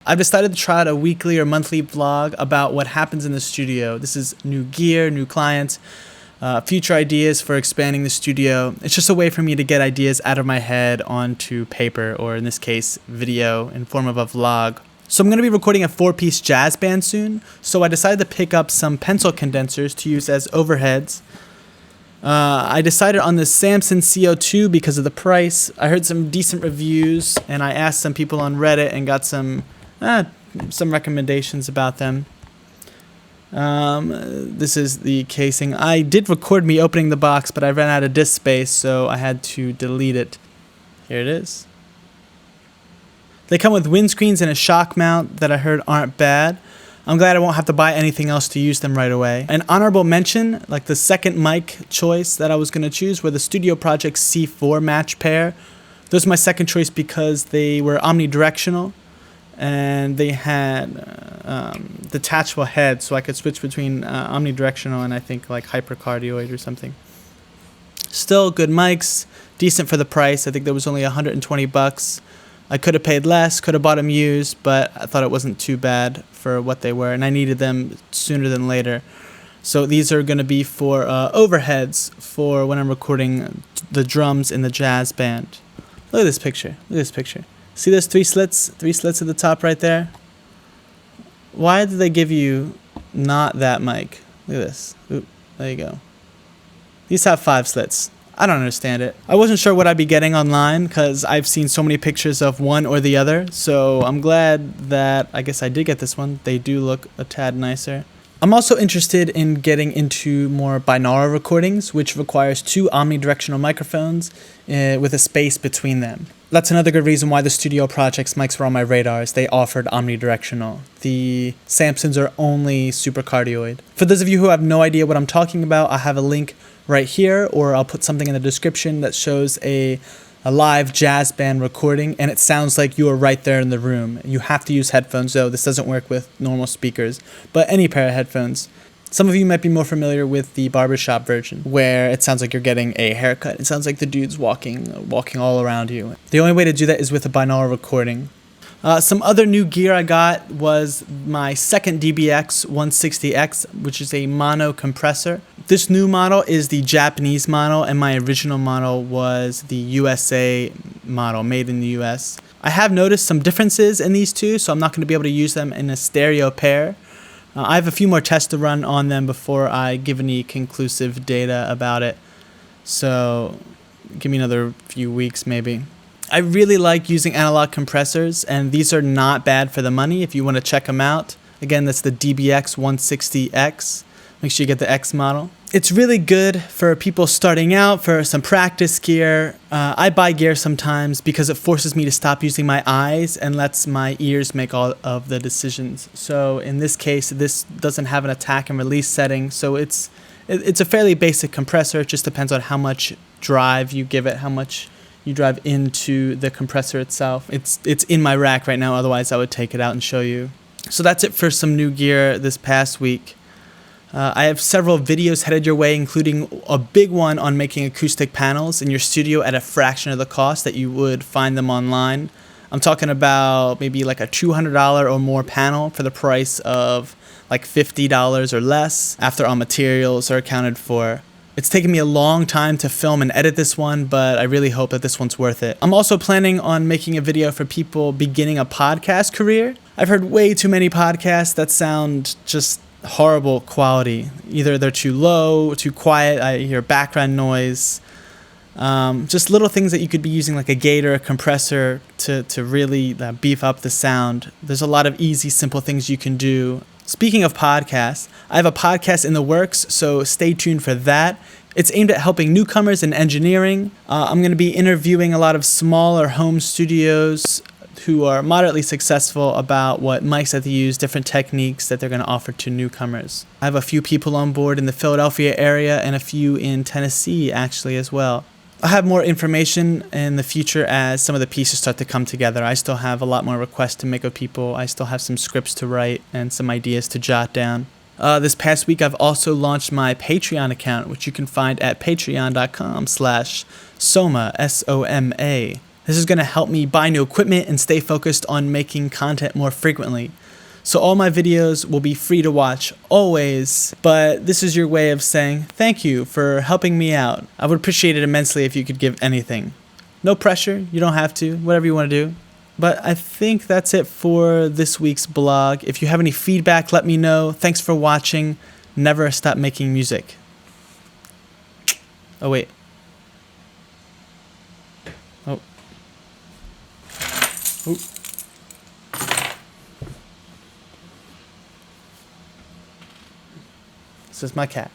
I've decided to try out a weekly or monthly vlog about what happens in the studio. This is new gear, new clients, future ideas for expanding the studio. It's just a way for me to get ideas out of my head onto paper, or in this case, video in form of a vlog. So I'm going to be recording a 4-piece jazz band soon, so I decided to pick up some pencil condensers to use as overheads. I decided on the Samson CO2 because of the price. I heard some decent reviews, and I asked some people on Reddit and got some recommendations about them. This is the casing. I did record me opening the box, but I ran out of disk space, so I had to delete it. Here it is. They come with windscreens and a shock mount that I heard aren't bad. I'm glad I won't have to buy anything else to use them right away. An honorable mention, like the second mic choice that I was going to choose, were the Studio Project C4 match pair. Those are my second choice because they were omnidirectional and they had detachable heads, so I could switch between omnidirectional and I think like hypercardioid or something. Still good mics, decent for the price. I think there was only $120. I could have paid less, could have bought them used, but I thought it wasn't too bad for what they were, and I needed them sooner than later. So these are going to be for overheads for when I'm recording the drums in the jazz band. Look at this picture. Look at this picture. See those three slits? 3 slits at the top right there? Why did they give you not that mic? Look at this. Oop, there you go. These have 5 slits. I don't understand it. I wasn't sure what I'd be getting online because I've seen so many pictures of one or the other. So I'm glad that I guess I did get this one. They do look a tad nicer. I'm also interested in getting into more binaural recordings, which requires 2 omnidirectional microphones with a space between them. That's another good reason why the Studio Project's mics were on my radar, is they offered omnidirectional. The Samsons are only supercardioid. For those of you who have no idea what I'm talking about, I have a link right here, or I'll put something in the description that shows a live jazz band recording, and it sounds like you are right there in the room. You have to use headphones though. This doesn't work with normal speakers, but any pair of headphones. Some of you might be more familiar with the barbershop version, where it sounds like you're getting a haircut. It sounds like the dude's walking all around you. The only way to do that is with a binaural recording. Some other new gear I got was my second DBX 160X, which is a mono compressor. This new model is the Japanese model, and my original model was the USA model, made in the US. I have noticed some differences in these two, so I'm not going to be able to use them in a stereo pair. I have a few more tests to run on them before I give any conclusive data about it. So give me another few weeks maybe. I really like using analog compressors, and these are not bad for the money if you want to check them out. Again, that's the DBX 160X. Make sure you get the X model. It's really good for people starting out, for some practice gear. I buy gear sometimes because it forces me to stop using my eyes and lets my ears make all of the decisions. So in this case, this doesn't have an attack and release setting, so it's a fairly basic compressor. It just depends on how much drive you give it, how much you drive into the compressor itself. It's in my rack right now, otherwise I would take it out and show you. So that's it for some new gear this past week. I have several videos headed your way, including a big one on making acoustic panels in your studio at a fraction of the cost that you would find them online. I'm talking about maybe like a $200 or more panel for the price of like $50 or less after all materials are accounted for. It's taken me a long time to film and edit this one, but I really hope that this one's worth it. I'm also planning on making a video for people beginning a podcast career. I've heard way too many podcasts that sound just horrible quality. Either they're too low, too quiet, I hear background noise. Just little things that you could be using like a gate or a compressor to really beef up the sound. There's a lot of easy, simple things you can do. Speaking of podcasts, I have a podcast in the works, so stay tuned for that. It's aimed at helping newcomers in engineering. I'm going to be interviewing a lot of smaller home studios who are moderately successful about what mics that they use, different techniques that they're going to offer to newcomers. I have a few people on board in the Philadelphia area and a few in Tennessee actually as well. I'll have more information in the future as some of the pieces start to come together. I still have a lot more requests to make of people. I still have some scripts to write and some ideas to jot down. This past week, I've also launched my Patreon account, which you can find at patreon.com/Soma, Soma. This is going to help me buy new equipment and stay focused on making content more frequently. So all my videos will be free to watch always, but this is your way of saying thank you for helping me out. I would appreciate it immensely if you could give anything. No pressure, you don't have to, whatever you want to do. But I think that's it for this week's blog. If you have any feedback, let me know. Thanks for watching. Never stop making music. Oh, wait. Oh. Ooh. This is my cat.